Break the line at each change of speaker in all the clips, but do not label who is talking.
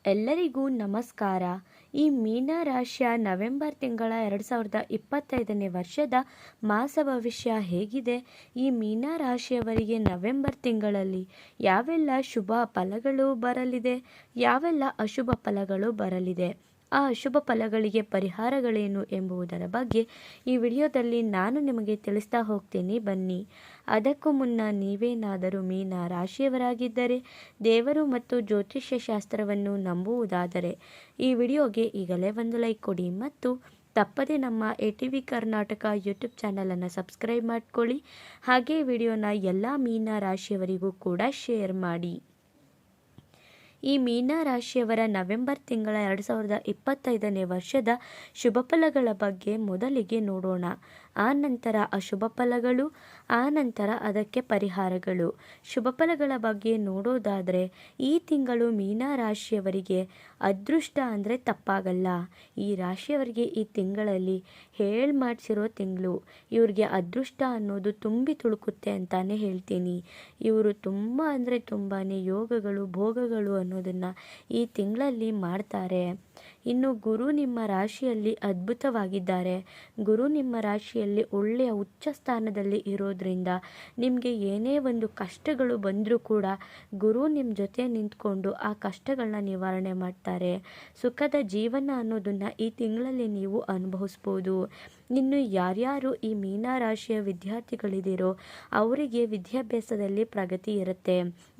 ಎಲ್ಲರಿಗೂ ನಮಸ್ಕಾರ. ಈ ಮೀನ ರಾಶಿಯ ನವೆಂಬರ್ ತಿಂಗಳ 2025ನೇ ವರ್ಷದ ಮಾಸ ಭವಿಷ್ಯ ಹೇಗಿದೆ? ಈ ಮೀನ ರಾಶಿಯವರಿಗೆ ನವೆಂಬರ್ ತಿಂಗಳಲ್ಲಿ ಯಾವೆಲ್ಲ ಶುಭ ಫಲಗಳು ಬರಲಿದೆ, ಯಾವೆಲ್ಲ ಅಶುಭ ಫಲಗಳು ಬರಲಿದೆ, ಆ ಅಶುಭ ಫಲಗಳಿಗೆ ಪರಿಹಾರಗಳೇನು ಎಂಬುದರ ಬಗ್ಗೆ ಈ ವಿಡಿಯೋದಲ್ಲಿ ನಾನು ನಿಮಗೆ ತಿಳಿಸ್ತಾ ಹೋಗ್ತೀನಿ, ಬನ್ನಿ. ಅದಕ್ಕೂ ಮುನ್ನ ನೀವೇನಾದರೂ ಮೀನ ರಾಶಿಯವರಾಗಿದ್ದರೆ, ದೇವರು ಮತ್ತು ಜ್ಯೋತಿಷ್ಯ ಶಾಸ್ತ್ರವನ್ನು ನಂಬುವುದಾದರೆ ಈ ವಿಡಿಯೋಗೆ ಈಗಲೇ ಒಂದು ಲೈಕ್ ಕೊಡಿ ಮತ್ತು ತಪ್ಪದೆ ನಮ್ಮ ATV ಕರ್ನಾಟಕ ಯೂಟ್ಯೂಬ್ ಚಾನಲನ್ನು ಸಬ್ಸ್ಕ್ರೈಬ್ ಮಾಡ್ಕೊಳ್ಳಿ. ಹಾಗೆ ವಿಡಿಯೋನ ಎಲ್ಲ ಮೀನ ರಾಶಿಯವರಿಗೂ ಕೂಡ ಶೇರ್ ಮಾಡಿ. ಈ ಮೀನ ರಾಶಿಯವರ ನವೆಂಬರ್ ತಿಂಗಳ 2025ನೇ ವರ್ಷದ ಶುಭ ಫಲಗಳ ಬಗ್ಗೆ ಮೊದಲಿಗೆ ನೋಡೋಣ. ಆ ನಂತರ ಅಶುಭ ಫಲಗಳು, ಆ ನಂತರ ಅದಕ್ಕೆ ಪರಿಹಾರಗಳು. ಶುಭ ಫಲಗಳ ಬಗ್ಗೆ ನೋಡೋದಾದರೆ, ಈ ತಿಂಗಳು ಮೀನ ರಾಶಿಯವರಿಗೆ ಅದೃಷ್ಟ ಅಂದರೆ ತಪ್ಪಾಗಲ್ಲ. ಈ ರಾಶಿಯವರಿಗೆ ಈ ತಿಂಗಳಲ್ಲಿ ಮಾಡಿಸಿರೋ ತಿಂಗಳು. ಇವ್ರಿಗೆ ಅದೃಷ್ಟ ಅನ್ನೋದು ತುಂಬಿ ತುಳುಕುತ್ತೆ ಅಂತಾನೆ ಹೇಳ್ತೀನಿ. ಇವರು ತುಂಬ ಅಂದರೆ ತುಂಬಾ ಯೋಗಗಳು ಭೋಗಗಳು ಅನ್ನೋದನ್ನು ಈ ತಿಂಗಳಲ್ಲಿ ಮಾಡ್ತಾರೆ. ಇನ್ನು ಗುರು ನಿಮ್ಮ ರಾಶಿಯಲ್ಲಿ ಅದ್ಭುತವಾಗಿದ್ದಾರೆ. ಗುರು ನಿಮ್ಮ ರಾಶಿಯಲ್ಲಿ ಒಳ್ಳೆಯ ಉಚ್ಚ ಸ್ಥಾನದಲ್ಲಿ ಇರೋದ್ರಿಂದ ನಿಮಗೆ ಏನೇ ಒಂದು ಕಷ್ಟಗಳು ಬಂದರೂ ಕೂಡ ಗುರು ನಿಮ್ಮ ಜೊತೆ ನಿಂತ್ಕೊಂಡು ಆ ಕಷ್ಟಗಳನ್ನ ನಿವಾರಣೆ ಮಾಡ್ತಾರೆ. ಸುಖದ ಜೀವನ ಅನ್ನೋದನ್ನು ಈ ತಿಂಗಳಲ್ಲಿ ನೀವು ಅನುಭವಿಸ್ಬೋದು. ಇನ್ನು ಯಾರ್ಯಾರು ಈ ಮೀನ ರಾಶಿಯ ವಿದ್ಯಾರ್ಥಿಗಳಿದ್ದೀರೋ ಅವರಿಗೆ ವಿದ್ಯಾಭ್ಯಾಸದಲ್ಲಿ ಪ್ರಗತಿ ಇರುತ್ತೆ.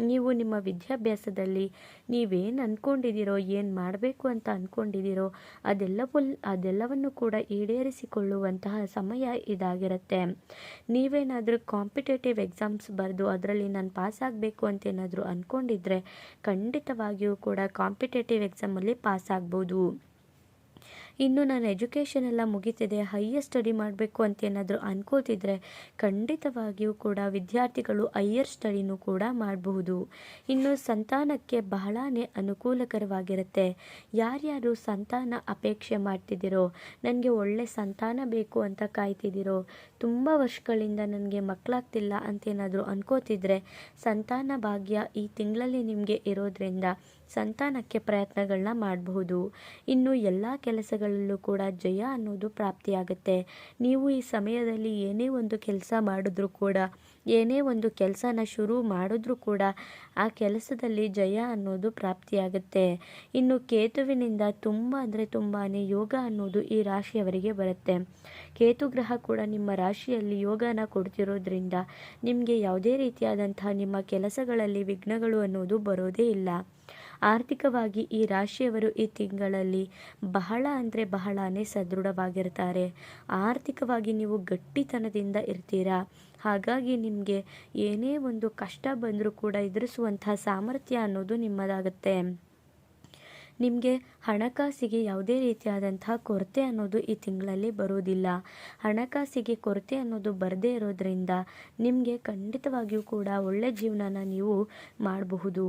ನೀವು ನಿಮ್ಮ ವಿದ್ಯಾಭ್ಯಾಸದಲ್ಲಿ ನೀವೇನು ಅಂದ್ಕೊಂಡಿದ್ದೀರೋ, ಏನು ಮಾಡಬೇಕು ಅಂತ ಅಂದ್ಕೊಂಡಿದ್ದೀರೋ ಅದೆಲ್ಲವನ್ನು ಕೂಡ ಈಡೇರಿಸಿಕೊಳ್ಳುವಂತಹ ಸಮಯ ಇದಾಗಿರುತ್ತೆ. ನೀವೇನಾದರೂ ಕಾಂಪಿಟೇಟಿವ್ ಎಕ್ಸಾಮ್ಸ್ ಬರೆದು ಅದರಲ್ಲಿ ನಾನು ಪಾಸ್ ಆಗಬೇಕು ಅಂತ ಏನಾದರೂ ಅಂದ್ಕೊಂಡಿದ್ರೆ ಖಂಡಿತವಾಗಿಯೂ ಕೂಡ ಕಾಂಪಿಟೇಟಿವ್ ಎಕ್ಸಾಮಲ್ಲಿ ಪಾಸ್ ಆಗ್ಬೋದು. ಇನ್ನು ನಾನು ಎಜುಕೇಷನ್ ಎಲ್ಲ ಮುಗಿತಿದೆ, ಹೈಯರ್ ಸ್ಟಡಿ ಮಾಡಬೇಕು ಅಂತ ಏನಾದರೂ ಅನ್ಕೋತಿದ್ರೆ ಖಂಡಿತವಾಗಿಯೂ ಕೂಡ ವಿದ್ಯಾರ್ಥಿಗಳು ಹೈಯರ್ ಸ್ಟಡಿನೂ ಕೂಡ ಮಾಡಬಹುದು. ಇನ್ನು ಸಂತಾನಕ್ಕೆ ಬಹಳನೇ ಅನುಕೂಲಕರವಾಗಿರುತ್ತೆ. ಯಾರ್ಯಾರು ಸಂತಾನ ಅಪೇಕ್ಷೆ ಮಾಡ್ತಿದ್ದೀರೋ, ನನಗೆ ಒಳ್ಳೆ ಸಂತಾನ ಬೇಕು ಅಂತ ಕಾಯ್ತಿದ್ದೀರೋ, ತುಂಬ ವರ್ಷಗಳಿಂದ ನನಗೆ ಮಕ್ಕಳಾಗ್ತಿಲ್ಲ ಅಂತೇನಾದರೂ ಅನ್ಕೋತಿದ್ರೆ ಸಂತಾನ ಭಾಗ್ಯ ಈ ತಿಂಗಳಲ್ಲಿ ನಿಮಗೆ ಇರೋದ್ರಿಂದ ಸಂತಾನಕ್ಕೆ ಪ್ರಯತ್ನಗಳನ್ನ ಮಾಡಬಹುದು. ಇನ್ನು ಎಲ್ಲ ಕೆಲಸಗಳಲ್ಲೂ ಕೂಡ ಜಯ ಅನ್ನೋದು ಪ್ರಾಪ್ತಿಯಾಗುತ್ತೆ. ನೀವು ಈ ಸಮಯದಲ್ಲಿ ಏನೇ ಒಂದು ಕೆಲಸ ಮಾಡಿದ್ರೂ ಕೂಡ, ಏನೇ ಒಂದು ಕೆಲಸನ ಶುರು ಮಾಡಿದ್ರೂ ಕೂಡ ಆ ಕೆಲಸದಲ್ಲಿ ಜಯ ಅನ್ನೋದು ಪ್ರಾಪ್ತಿಯಾಗುತ್ತೆ. ಇನ್ನು ಕೇತುವಿನಿಂದ ತುಂಬ ಅಂದರೆ ತುಂಬಾ ಯೋಗ ಅನ್ನೋದು ಈ ರಾಶಿಯವರಿಗೆ ಬರುತ್ತೆ. ಕೇತು ಗ್ರಹ ಕೂಡ ನಿಮ್ಮ ರಾಶಿಯಲ್ಲಿ ಯೋಗನ ಕೊಡ್ತಿರೋದ್ರಿಂದ ನಿಮಗೆ ಯಾವುದೇ ರೀತಿಯಾದಂತಹ ನಿಮ್ಮ ಕೆಲಸಗಳಲ್ಲಿ ವಿಘ್ನಗಳು ಅನ್ನೋದು ಬರೋದೇ ಇಲ್ಲ. ಆರ್ಥಿಕವಾಗಿ ಈ ರಾಶಿಯವರು ಈ ತಿಂಗಳಲ್ಲಿ ಬಹಳ ಅಂದರೆ ಬಹಳನೇ ಸದೃಢವಾಗಿರ್ತಾರೆ. ಆರ್ಥಿಕವಾಗಿ ನೀವು ಗಟ್ಟಿತನದಿಂದ ಇರ್ತೀರಾ. ಹಾಗಾಗಿ ನಿಮಗೆ ಏನೇ ಒಂದು ಕಷ್ಟ ಬಂದರೂ ಕೂಡ ಎದುರಿಸುವಂತಹ ಸಾಮರ್ಥ್ಯ ಅನ್ನೋದು ನಿಮ್ಮದಾಗುತ್ತೆ. ನಿಮಗೆ ಹಣಕಾಸಿಗೆ ಯಾವುದೇ ರೀತಿಯಾದಂತಹ ಕೊರತೆ ಅನ್ನೋದು ಈ ತಿಂಗಳಲ್ಲಿ ಬರೋದಿಲ್ಲ. ಹಣಕಾಸಿಗೆ ಕೊರತೆ ಅನ್ನೋದು ಬರದೇ ಇರೋದ್ರಿಂದ ನಿಮಗೆ ಖಂಡಿತವಾಗಿಯೂ ಕೂಡ ಒಳ್ಳೆ ಜೀವನನ ನೀವು ಮಾಡಬಹುದು.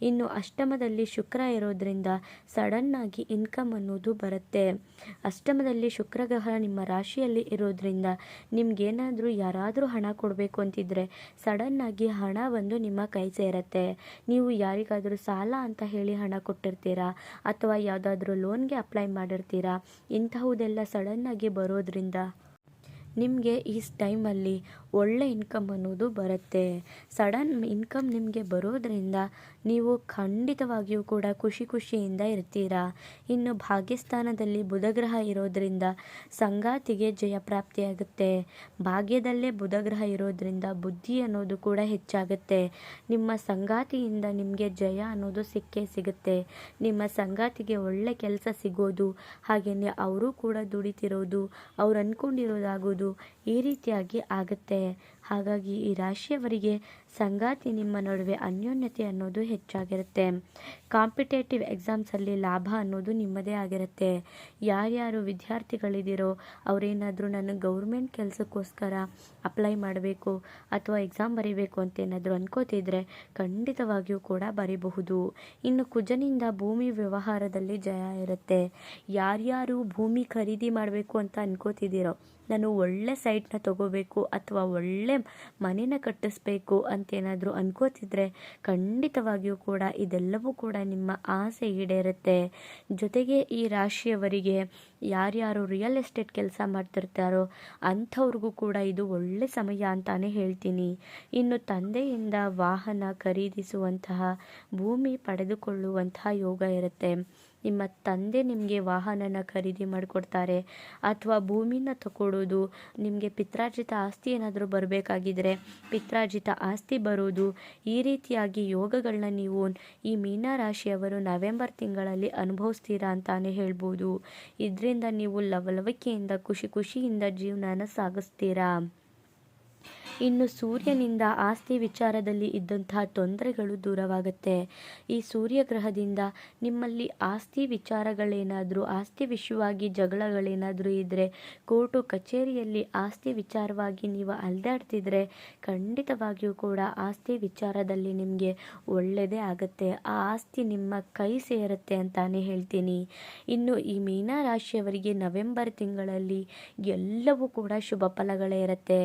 ಇನ್ನು ಅಷ್ಟಮದಲ್ಲಿ ಶುಕ್ರ ಇರೋದ್ರಿಂದ ಸಡನ್ನಾಗಿ ಇನ್ಕಮ್ ಅನ್ನೋದು ಬರುತ್ತೆ. ಅಷ್ಟಮದಲ್ಲಿ ಶುಕ್ರ ಗ್ರಹ ನಿಮ್ಮ ರಾಶಿಯಲ್ಲಿ ಇರೋದ್ರಿಂದ ನಿಮ್ಗೇನಾದರೂ ಯಾರಾದರೂ ಹಣ ಕೊಡಬೇಕು ಅಂತಿದ್ರೆ ಸಡನ್ನಾಗಿ ಹಣ ಬಂದು ನಿಮ್ಮ ಕೈ ಸೇರತ್ತೆ. ನೀವು ಯಾರಿಗಾದರೂ ಸಾಲ ಅಂತ ಹೇಳಿ ಹಣ ಕೊಟ್ಟಿರ್ತೀರಾ ಅಥವಾ ಯಾವುದಾದ್ರೂ ಲೋನ್ಗೆ ಅಪ್ಲೈ ಮಾಡಿರ್ತೀರಾ. ಇಂತಹುದೆಲ್ಲ ಸಡನ್ನಾಗಿ ಬರೋದ್ರಿಂದ ನಿಮಗೆ ಈ ಟೈಮಲ್ಲಿ ಒಳ್ಳೆ ಇನ್ಕಮ್ ಅನ್ನೋದು ಬರುತ್ತೆ. ಸಡನ್ ಇನ್ಕಮ್ ನಿಮಗೆ ಬರೋದ್ರಿಂದ ನೀವು ಖಂಡಿತವಾಗಿಯೂ ಕೂಡ ಖುಷಿಯಿಂದ ಇರ್ತೀರಾ. ಇನ್ನು ಭಾಗ್ಯಸ್ಥಾನದಲ್ಲಿ ಬುಧಗ್ರಹ ಇರೋದ್ರಿಂದ ಸಂಗಾತಿಗೆ ಜಯ ಪ್ರಾಪ್ತಿಯಾಗುತ್ತೆ. ಭಾಗ್ಯದಲ್ಲೇ ಬುಧಗ್ರಹ ಇರೋದ್ರಿಂದ ಬುದ್ಧಿ ಅನ್ನೋದು ಕೂಡ ಹೆಚ್ಚಾಗುತ್ತೆ. ನಿಮ್ಮ ಸಂಗಾತಿಯಿಂದ ನಿಮಗೆ ಜಯ ಅನ್ನೋದು ಸಿಕ್ಕೇ ಸಿಗುತ್ತೆ. ನಿಮ್ಮ ಸಂಗಾತಿಗೆ ಒಳ್ಳೆ ಕೆಲಸ ಸಿಗೋದು, ಹಾಗೆಯೇ ಅವರು ಕೂಡ ದುಡಿತಿರೋದು, ಅವ್ರು ಅಂದ್ಕೊಂಡಿರೋದಾಗೋದು ಈ ರೀತಿಯಾಗಿ ಆಗುತ್ತೆ. ಹಾಗಾಗಿ ಈ ರಾಶಿಯವರಿಗೆ ಸಂಗಾತಿ ನಿಮ್ಮ ನಡುವೆ ಅನ್ಯೋನ್ಯತೆ ಅನ್ನೋದು ಹೆಚ್ಚಾಗಿರುತ್ತೆ. ಕಾಂಪಿಟೇಟಿವ್ ಎಕ್ಸಾಮ್ಸಲ್ಲಿ ಲಾಭ ಅನ್ನೋದು ನಿಮ್ಮದೇ ಆಗಿರುತ್ತೆ. ಯಾರ್ಯಾರು ವಿದ್ಯಾರ್ಥಿಗಳಿದ್ದೀರೋ ಅವರೇನಾದರೂ ನಾನು ಗೌರ್ಮೆಂಟ್ ಕೆಲಸಕ್ಕೋಸ್ಕರ ಅಪ್ಲೈ ಮಾಡಬೇಕು ಅಥವಾ ಎಕ್ಸಾಮ್ ಬರೀಬೇಕು ಅಂತ ಏನಾದರೂ ಅನ್ಕೋತಿದ್ರೆ ಖಂಡಿತವಾಗಿಯೂ ಕೂಡ ಬರೀಬಹುದು. ಇನ್ನು ಕುಜನಿಂದ ಭೂಮಿ ವ್ಯವಹಾರದಲ್ಲಿ ಜಯ ಇರುತ್ತೆ. ಯಾರ್ಯಾರು ಭೂಮಿ ಖರೀದಿ ಮಾಡಬೇಕು ಅಂತ ಅನ್ಕೋತಿದ್ದೀರೋ, ನಾನು ಒಳ್ಳೆ ಸೈಟ್ನ ತಗೋಬೇಕು ಅಥವಾ ಒಳ್ಳೆ ಮನೆಯಲ್ಲೇ ಮನೇನ ಕಟ್ಟಿಸ್ಬೇಕು ಅಂತೇನಾದರೂ ಅನ್ಕೋತಿದ್ರೆ ಖಂಡಿತವಾಗಿಯೂ ಕೂಡ ಇದೆಲ್ಲವೂ ಕೂಡ ನಿಮ್ಮ ಆಸೆ ಈಡೇರುತ್ತೆ. ಜೊತೆಗೆ ಈ ರಾಶಿಯವರಿಗೆ ಯಾರ್ಯಾರು ರಿಯಲ್ ಎಸ್ಟೇಟ್ ಕೆಲಸ ಮಾಡ್ತಿರ್ತಾರೋ ಅಂಥವ್ರಿಗೂ ಕೂಡ ಇದು ಒಳ್ಳೆ ಸಮಯ ಅಂತಾನೆ ಹೇಳ್ತೀನಿ. ಇನ್ನು ತಂದೆಯಿಂದ ವಾಹನ ಖರೀದಿಸುವಂತಹ, ಭೂಮಿ ಪಡೆದುಕೊಳ್ಳುವಂತಹ ಯೋಗ ಇರುತ್ತೆ. ನಿಮ್ಮ ತಂದೆ ನಿಮಗೆ ವಾಹನನ ಖರೀದಿ ಮಾಡಿಕೊಡ್ತಾರೆ, ಅಥವಾ ಭೂಮಿನ ತಗೊಳ್ಳೋದು, ನಿಮಗೆ ಪಿತ್ರಾರ್ಜಿತ ಆಸ್ತಿ ಏನಾದರೂ ಬರಬೇಕಾಗಿದ್ರೆ ಪಿತ್ರಾರ್ಜಿತ ಆಸ್ತಿ ಬರೋದು, ಈ ರೀತಿಯಾಗಿ ಯೋಗಗಳನ್ನ ನೀವು ಈ ಮೀನರಾಶಿಯವರು ನವೆಂಬರ್ ತಿಂಗಳಲ್ಲಿ ಅನುಭವಿಸ್ತೀರಾ ಅಂತಾನೆ ಹೇಳ್ಬೋದು. ಇದರಿಂದ ನೀವು ಲವಲವಿಕೆಯಿಂದ ಖುಷಿಯಿಂದ ಜೀವನನ ಸಾಗಿಸ್ತೀರಾ. ಇನ್ನು ಸೂರ್ಯನಿಂದ ಆಸ್ತಿ ವಿಚಾರದಲ್ಲಿ ಇದ್ದಂತಹ ತೊಂದರೆಗಳು ದೂರವಾಗುತ್ತೆ. ಈ ಸೂರ್ಯಗ್ರಹದಿಂದ ನಿಮ್ಮಲ್ಲಿ ಆಸ್ತಿ ವಿಚಾರಗಳೇನಾದರೂ, ಆಸ್ತಿ ವಿಷಯವಾಗಿ ಜಗಳಗಳೇನಾದರೂ ಇದ್ದರೆ, ಕೋರ್ಟು ಕಚೇರಿಯಲ್ಲಿ ಆಸ್ತಿ ವಿಚಾರವಾಗಿ ನೀವು ಅಲೆದಾಡ್ತಿದ್ರೆ ಖಂಡಿತವಾಗಿಯೂ ಕೂಡ ಆಸ್ತಿ ವಿಚಾರದಲ್ಲಿ ನಿಮಗೆ ಒಳ್ಳೆಯದೇ ಆಗುತ್ತೆ. ಆ ಆಸ್ತಿ ನಿಮ್ಮ ಕೈ ಸೇರುತ್ತೆ ಅಂತಾನೆ ಹೇಳ್ತೀನಿ. ಇನ್ನು ಈ ಮೀನರಾಶಿಯವರಿಗೆ ನವೆಂಬರ್ ತಿಂಗಳಲ್ಲಿ ಎಲ್ಲವೂ ಕೂಡ ಶುಭ ಫಲಗಳೇ ಇರುತ್ತೆ.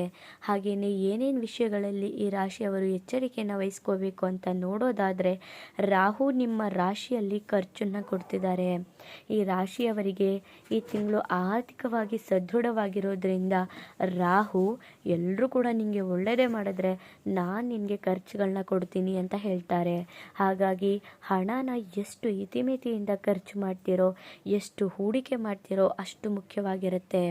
ಹಾಗೆಯೇ ಏನೇನು ವಿಷಯಗಳಲ್ಲಿ ಈ ರಾಶಿಯವರು ಎಚ್ಚರಿಕೆಯನ್ನು ವಹಿಸ್ಕೋಬೇಕು ಅಂತ ನೋಡೋದಾದರೆ, ರಾಹು ನಿಮ್ಮ ರಾಶಿಯಲ್ಲಿ ಖರ್ಚನ್ನು ಕೊಡ್ತಿದ್ದಾರೆ. ಈ ರಾಶಿಯವರಿಗೆ ಈ ತಿಂಗಳು ಆರ್ಥಿಕವಾಗಿ ಸದೃಢವಾಗಿರೋದ್ರಿಂದ ರಾಹು ಎಲ್ಲರೂ ಕೂಡ ನಿಮಗೆ ಒಳ್ಳೆಯದೇ ಮಾಡಿದ್ರೆ ನಾನು ನಿನಗೆ ಖರ್ಚುಗಳನ್ನ ಕೊಡ್ತೀನಿ ಅಂತ ಹೇಳ್ತಾರೆ. ಹಾಗಾಗಿ ಹಣನ ಎಷ್ಟು ಇತಿಮಿತಿಯಿಂದ ಖರ್ಚು ಮಾಡ್ತೀರೋ, ಎಷ್ಟು ಹೂಡಿಕೆ ಮಾಡ್ತೀರೋ ಅಷ್ಟು ಮುಖ್ಯವಾಗಿರುತ್ತೆ.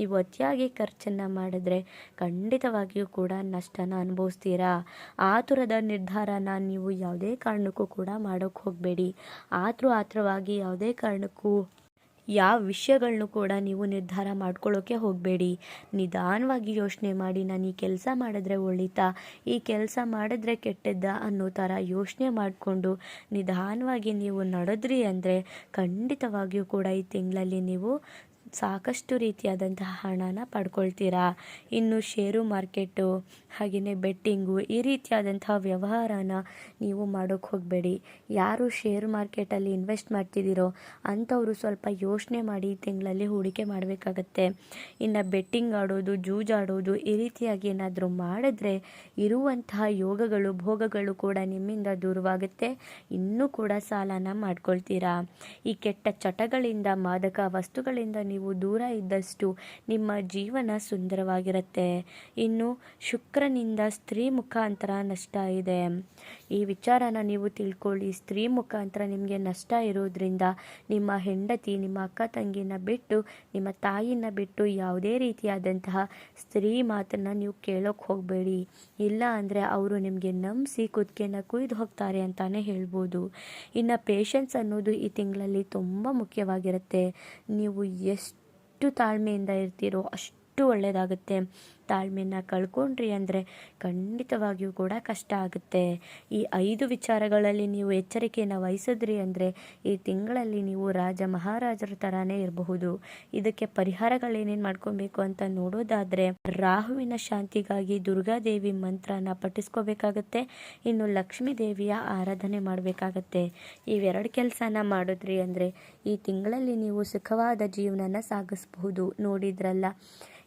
ನೀವು ಅತಿಯಾಗಿ ಖರ್ಚನ್ನು ಮಾಡಿದ್ರೆ ಖಂಡಿತವಾಗಿಯೂ ಕೂಡ ನಷ್ಟನ ಅನುಭವಿಸ್ತೀರಾ. ಆತುರದ ನಿರ್ಧಾರನ ನೀವು ಯಾವುದೇ ಕಾರಣಕ್ಕೂ ಕೂಡ ಮಾಡೋಕ್ಕೆ ಹೋಗಬೇಡಿ. ಆತುರವಾಗಿ ಯಾವುದೇ ಕಾರಣಕ್ಕೂ ಯಾವ ವಿಷಯಗಳನ್ನೂ ಕೂಡ ನೀವು ನಿರ್ಧಾರ ಮಾಡ್ಕೊಳ್ಳೋಕೆ ಹೋಗಬೇಡಿ. ನಿಧಾನವಾಗಿ ಯೋಚನೆ ಮಾಡಿ, ನಾನು ಈ ಕೆಲಸ ಮಾಡಿದ್ರೆ ಒಳಿತಾ, ಈ ಕೆಲಸ ಮಾಡಿದ್ರೆ ಕೆಟ್ಟದ್ದ ಅನ್ನೋ ಥರ ಯೋಚನೆ ಮಾಡಿಕೊಂಡು ನಿಧಾನವಾಗಿ ನೀವು ನಡೆದ್ರಿ ಅಂದರೆ ಖಂಡಿತವಾಗಿಯೂ ಕೂಡ ಈ ತಿಂಗಳಲ್ಲಿ ನೀವು ಸಾಕಷ್ಟು ರೀತಿಯಾದಂತಹ ಹಣನ ಪಡ್ಕೊಳ್ತೀರಾ. ಇನ್ನು ಷೇರು ಮಾರ್ಕೆಟು, ಹಾಗೆಯೇ ಬೆಟ್ಟಿಂಗು, ಈ ರೀತಿಯಾದಂತಹ ವ್ಯವಹಾರನ ನೀವು ಮಾಡೋಕ್ಕೆ ಹೋಗಬೇಡಿ. ಯಾರು ಶೇರು ಮಾರ್ಕೆಟಲ್ಲಿ ಇನ್ವೆಸ್ಟ್ ಮಾಡ್ತಿದ್ದೀರೋ ಅಂಥವರು ಸ್ವಲ್ಪ ಯೋಚನೆ ಮಾಡಿ ಈ ತಿಂಗಳಲ್ಲಿ ಹೂಡಿಕೆ ಮಾಡಬೇಕಾಗತ್ತೆ. ಇನ್ನು ಬೆಟ್ಟಿಂಗ್ ಆಡೋದು, ಜೂಜಾಡೋದು, ಈ ರೀತಿಯಾಗಿ ಏನಾದರೂ ಮಾಡಿದ್ರೆ ಇರುವಂತಹ ಯೋಗಗಳು, ಭೋಗಗಳು ಕೂಡ ನಿಮ್ಮಿಂದ ದೂರವಾಗುತ್ತೆ. ಇನ್ನೂ ಕೂಡ ಸಾಲನ ಮಾಡ್ಕೊಳ್ತೀರಾ. ಈ ಕೆಟ್ಟ ಚಟಗಳಿಂದ, ಮಾದಕ ವಸ್ತುಗಳಿಂದ ನೀವು ದೂರ ಇದ್ದಷ್ಟು ನಿಮ್ಮ ಜೀವನ ಸುಂದರವಾಗಿರುತ್ತೆ. ಇನ್ನು ಶುಕ್ರನಿಂದ ಸ್ತ್ರೀ ಮುಖಾಂತರ ನಷ್ಟ ಇದೆ. ಈ ವಿಚಾರನ ನೀವು ತಿಳ್ಕೊಳ್ಳಿ. ಸ್ತ್ರೀ ಮುಖಾಂತರ ನಿಮಗೆ ನಷ್ಟ ಇರೋದ್ರಿಂದ ನಿಮ್ಮ ಹೆಂಡತಿ, ನಿಮ್ಮ ಅಕ್ಕ ತಂಗಿನ ಬಿಟ್ಟು, ನಿಮ್ಮ ತಾಯಿನ ಬಿಟ್ಟು ಯಾವುದೇ ರೀತಿಯಾದಂತಹ ಸ್ತ್ರೀ ಮಾತನ್ನು ನೀವು ಕೇಳೋಕ್ಕೆ ಹೋಗಬೇಡಿ. ಇಲ್ಲ ಅಂದರೆ ಅವರು ನಿಮಗೆ ನಂಬಿಸಿ ಕುತ್ತಿಗೆನ ಕುಯ್ದು ಹೋಗ್ತಾರೆ ಅಂತಾನೆ ಹೇಳ್ಬೋದು. ಇನ್ನು ಪೇಷನ್ಸ್ ಅನ್ನೋದು ಈ ತಿಂಗಳಲ್ಲಿ ತುಂಬ ಮುಖ್ಯವಾಗಿರುತ್ತೆ. ನೀವು ಎಷ್ಟು ತಾಳ್ಮೆಯಿಂದ ಇರ್ತೀರೋ ಅಷ್ಟು ಒಳ್ಳೆಯದಾಗುತ್ತೆ. ತಾಳ್ಮೆಯನ್ನು ಕಳ್ಕೊಂಡ್ರಿ ಅಂದರೆ ಖಂಡಿತವಾಗಿಯೂ ಕೂಡ ಕಷ್ಟ ಆಗುತ್ತೆ. ಈ 5 ವಿಚಾರಗಳಲ್ಲಿ ನೀವು ಎಚ್ಚರಿಕೆಯನ್ನು ವಹಿಸಿದ್ರಿ ಅಂದರೆ ಈ ತಿಂಗಳಲ್ಲಿ ನೀವು ರಾಜ ಮಹಾರಾಜರ ಥರನೇ ಇರಬಹುದು. ಇದಕ್ಕೆ ಪರಿಹಾರಗಳೇನೇನು ಮಾಡ್ಕೊಬೇಕು ಅಂತ ನೋಡೋದಾದರೆ, ರಾಹುವಿನ ಶಾಂತಿಗಾಗಿ ದುರ್ಗಾದೇವಿ ಮಂತ್ರನ ಪಠಿಸ್ಕೋಬೇಕಾಗತ್ತೆ. ಇನ್ನು ಲಕ್ಷ್ಮೀ ದೇವಿಯ ಆರಾಧನೆ ಮಾಡಬೇಕಾಗತ್ತೆ. ಇವೆರಡು ಕೆಲಸನ ಮಾಡಿದ್ರಿ ಅಂದರೆ ಈ ತಿಂಗಳಲ್ಲಿ ನೀವು ಸುಖವಾದ ಜೀವನನ ಸಾಗಿಸಬಹುದು. ನೋಡಿದ್ರಲ್ಲ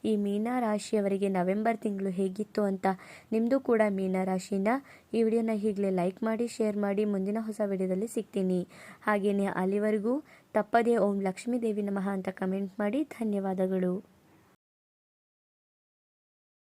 ಈ ಮೀನರಾಶಿಯವರಿಗೆ ನವೆಂಬರ್ ತಿಂಗಳು ಹೇಗಿತ್ತು ಅಂತ. ನಿಮ್ಮದು ಕೂಡ ಮೀನರಾಶಿನ. ಈ ವಿಡಿಯೋನ ಈಗಲೇ ಲೈಕ್ ಮಾಡಿ, ಶೇರ್ ಮಾಡಿ. ಮುಂದಿನ ಹೊಸ ವಿಡಿಯೋದಲ್ಲಿ ಸಿಗ್ತೀನಿ. ಹಾಗೆಯೇ ಅಲ್ಲಿವರೆಗೂ ತಪ್ಪದೇ ಓಂ ಲಕ್ಷ್ಮೀ ದೇವಿ ನಮಃ ಅಂತ ಕಮೆಂಟ್ ಮಾಡಿ. ಧನ್ಯವಾದಗಳು.